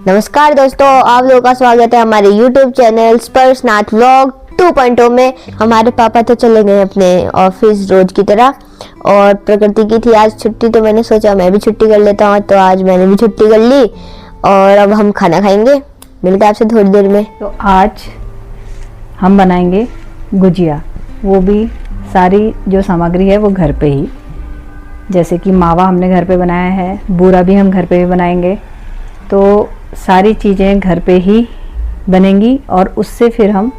नमस्कार दोस्तों, आप लोगों का स्वागत है हमारे YouTube चैनल स्पर्शनाथ व्लॉग 2.0 में। हमारे पापा तो चले गए अपने ऑफिस रोज की तरह और प्रकृति की थी आज छुट्टी, तो मैंने सोचा मैं भी छुट्टी कर लेता हूँ। तो आज मैंने भी छुट्टी कर ली और अब हम खाना खाएंगे। मिलते हैं आपसे थोड़ी देर में। तो आज हम बनाएंगे गुजिया, वो भी सारी जो सामग्री है वो घर पे ही, जैसे कि मावा हमने घर पे बनाया है, बूरा भी हम घर पे ही बनाएंगे। तो सारी चीज़ें घर पे ही बनेंगी और उससे फिर हम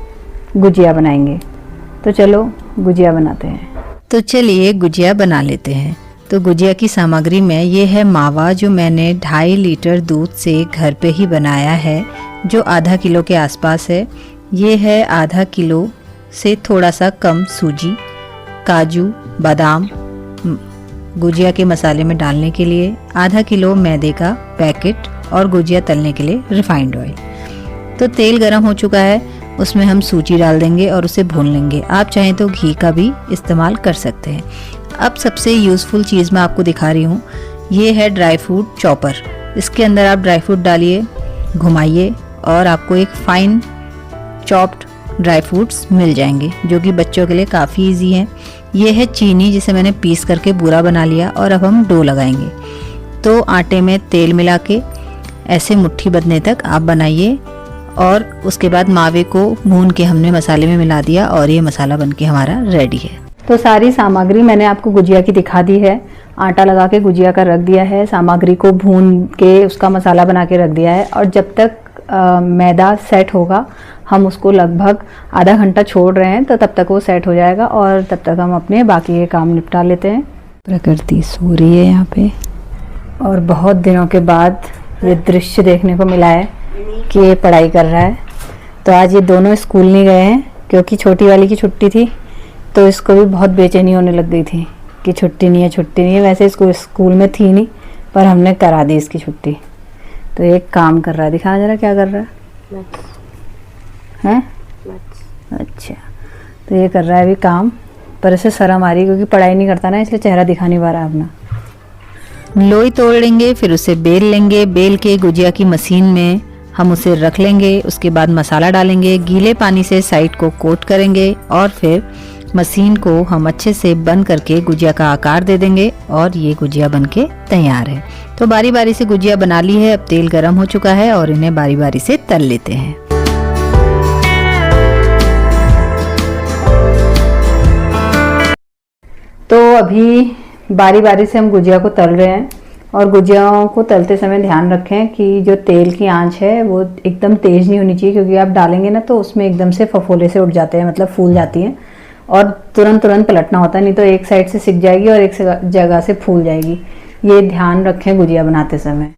गुजिया बनाएंगे। तो चलो गुजिया बनाते हैं। तो चलिए गुजिया बना लेते हैं। तो गुजिया की सामग्री में ये है मावा, जो मैंने 2.5 लीटर दूध से घर पे ही बनाया है, जो आधा किलो के आसपास है। ये है आधा किलो से थोड़ा सा कम सूजी, काजू, बादाम गुजिया के मसाले में डालने के लिए, आधा किलो मैदे का पैकेट और गुजिया तलने के लिए रिफाइंड ऑयल। तो तेल गरम हो चुका है, उसमें हम सूजी डाल देंगे और उसे भून लेंगे। आप चाहें तो घी का भी इस्तेमाल कर सकते हैं। अब सबसे यूज़फुल चीज़ मैं आपको दिखा रही हूँ, ये है ड्राई फ्रूट चॉपर। इसके अंदर आप ड्राई फ्रूट डालिए, घुमाइए और आपको एक फाइन चॉप्ड ड्राई फ्रूट्स मिल जाएंगे, जो कि बच्चों के लिए काफ़ी इजी हैं। ये है चीनी, जिसे मैंने पीस करके बूरा बना लिया और अब हम डो लगाएंगे। तो आटे में तेल मिला के ऐसे मुट्ठी बंधने तक आप बनाइए और उसके बाद मावे को भून के हमने मसाले में मिला दिया और ये मसाला बनके हमारा रेडी है। तो सारी सामग्री मैंने आपको गुजिया की दिखा दी है। आटा लगा के गुजिया का रख दिया है, सामग्री को भून के उसका मसाला बना के रख दिया है और जब तक मैदा सेट होगा हम उसको लगभग आधा घंटा छोड़ रहे हैं, तो तब तक वो सेट हो जाएगा और तब तक हम अपने बाकी के काम निपटा लेते हैं। प्रकृति सो रही है यहाँ पे और बहुत दिनों के बाद ये दृश्य देखने को मिला है कि ये पढ़ाई कर रहा है। तो आज ये दोनों स्कूल नहीं गए हैं क्योंकि छोटी वाली की छुट्टी थी, तो इसको भी बहुत बेचैनी होने लग गई थी कि छुट्टी नहीं है, छुट्टी नहीं है। वैसे इसको स्कूल में थी नहीं, पर हमने करा दी इसकी छुट्टी। तो ये काम कर रहा है, दिखा जरा क्या कर रहा है? अच्छा, तो ये कर रहा है अभी काम, पर इसे शर्म आ रही है क्योंकि पढ़ाई नहीं करता ना, इसलिए चेहरा दिखा नहीं पा रहा अपना। लोई तोड़ लेंगे, फिर उसे बेल लेंगे। बेल के गुजिया की मशीन में हम उसे रख लेंगे। उसके बाद मसाला डालेंगे, गीले पानी से साइड को कोट करेंगे और फिर मशीन को हम अच्छे से बंद करके गुजिया का आकार दे देंगे और ये गुजिया बनके तैयार है। तो बारी बारी से गुजिया बना ली है। अब तेल गरम हो चुका है और इन्हें बारी बारी से तल लेते हैं। तो अभी बारी बारी से हम गुजिया को तल रहे हैं और गुजियाओं को तलते समय ध्यान रखें कि जो तेल की आंच है वो एकदम तेज नहीं होनी चाहिए, क्योंकि आप डालेंगे ना तो उसमें एकदम से फफोले से उठ जाते हैं, मतलब फूल जाती हैं और तुरंत पलटना होता है, नहीं तो एक साइड से सिक जाएगी और एक जगह से फूल जाएगी। ये ध्यान रखें गुजिया बनाते समय।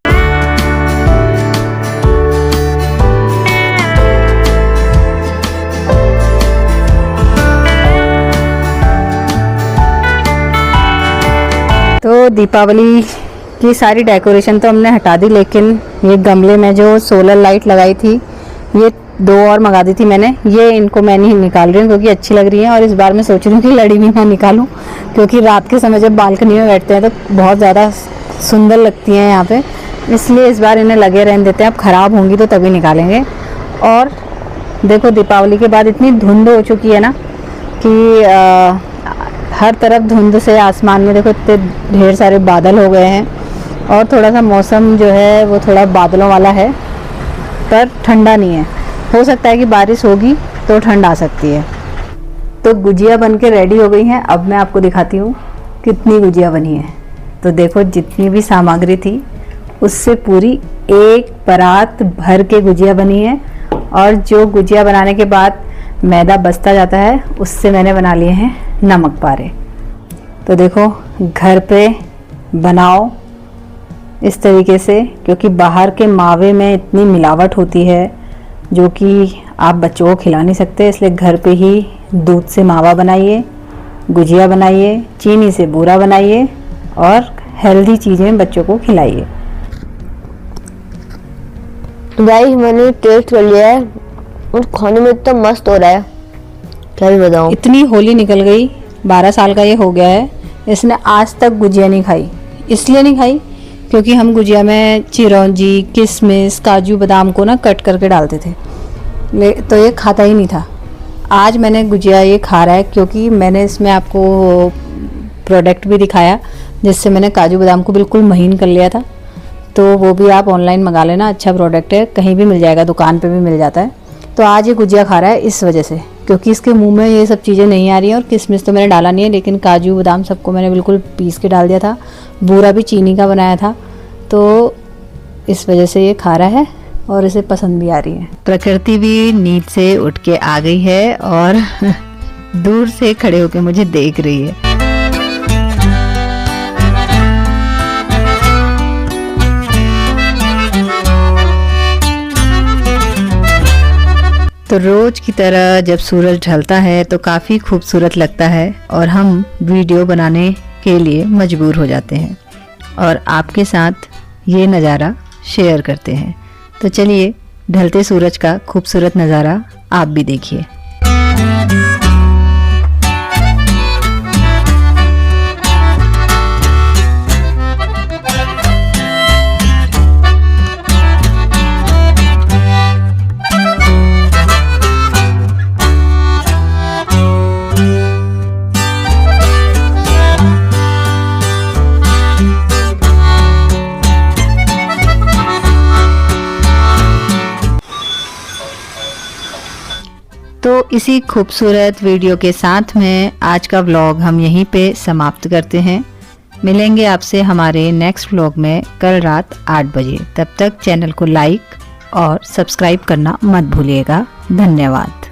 तो दीपावली की सारी डेकोरेशन तो हमने हटा दी, लेकिन ये गमले में जो सोलर लाइट लगाई थी, ये 2 और मंगा दी थी मैंने। ये इनको मैं नहीं निकाल रही हूँ क्योंकि अच्छी लग रही है और इस बार मैं सोच रही हूँ कि लड़ी भी ना निकालूं, क्योंकि रात के समय जब बालकनी में बैठते हैं तो बहुत ज़्यादा सुंदर लगती हैं यहाँ पे, इसलिए इस बार इन्हें लगे रहने देते हैं। अब ख़राब होंगी तो तभी निकालेंगे। और देखो दीपावली के बाद इतनी धुंध हो चुकी है ना कि हर तरफ धुंध से आसमान में देखो इतने ढेर सारे बादल हो गए हैं और थोड़ा सा मौसम जो है वो थोड़ा बादलों वाला है, पर ठंडा नहीं है। हो सकता है कि बारिश होगी तो ठंड आ सकती है। तो गुजिया बन के रेडी हो गई हैं। अब मैं आपको दिखाती हूँ कितनी गुजिया बनी है। तो देखो जितनी भी सामग्री थी उससे पूरी एक परात भर के गुजिया बनी है और जो गुजिया बनाने के बाद मैदा बचता जाता है उससे मैंने बना लिए हैं नमक पारे। तो देखो घर पे बनाओ इस तरीके से, क्योंकि बाहर के मावे में इतनी मिलावट होती है जो कि आप बच्चों को खिला नहीं सकते, इसलिए घर पे ही दूध से मावा बनाइए, गुजिया बनाइए, चीनी से बूरा बनाइए और हेल्दी चीज़ें बच्चों को खिलाइए। गाइस मैंने टेस्ट कर लिया है और खाने में इतना मस्त हो रहा है, क्या भी बताऊं। इतनी होली निकल गई, 12 साल का ये हो गया है, इसने आज तक गुजिया नहीं खाई। इसलिए नहीं खाई क्योंकि हम गुजिया में चिरौंजी, किशमिश, काजू बादाम को ना कट करके डालते थे, तो ये खाता ही नहीं था। आज मैंने गुजिया ये खा रहा है, क्योंकि मैंने इसमें आपको प्रोडक्ट भी दिखाया जिससे मैंने काजू बादाम को बिल्कुल महीन कर लिया था। तो वो भी आप ऑनलाइन मंगा लेना, अच्छा प्रोडक्ट है, कहीं भी मिल जाएगा, दुकान पे भी मिल जाता है। तो आज ये गुजिया खा रहा है इस वजह से, क्योंकि इसके मुंह में ये सब चीज़ें नहीं आ रही हैं। और किशमिश तो मैंने डाला नहीं है, लेकिन काजू बादाम सबको मैंने बिल्कुल पीस के डाल दिया था। बूरा भी चीनी का बनाया था, तो इस वजह से ये खा रहा है और इसे पसंद भी आ रही है। प्रकृति भी नींद से उठ के आ गई है और दूर से खड़े होकर मुझे देख रही है। तो रोज की तरह जब सूरज ढलता है तो काफ़ी खूबसूरत लगता है और हम वीडियो बनाने के लिए मजबूर हो जाते हैं और आपके साथ ये नज़ारा शेयर करते हैं। तो चलिए ढलते सूरज का खूबसूरत नज़ारा आप भी देखिए। तो इसी खूबसूरत वीडियो के साथ में आज का व्लॉग हम यहीं पे समाप्त करते हैं। मिलेंगे आपसे हमारे नेक्स्ट व्लॉग में कल रात 8 बजे। तब तक चैनल को लाइक और सब्सक्राइब करना मत भूलिएगा। धन्यवाद।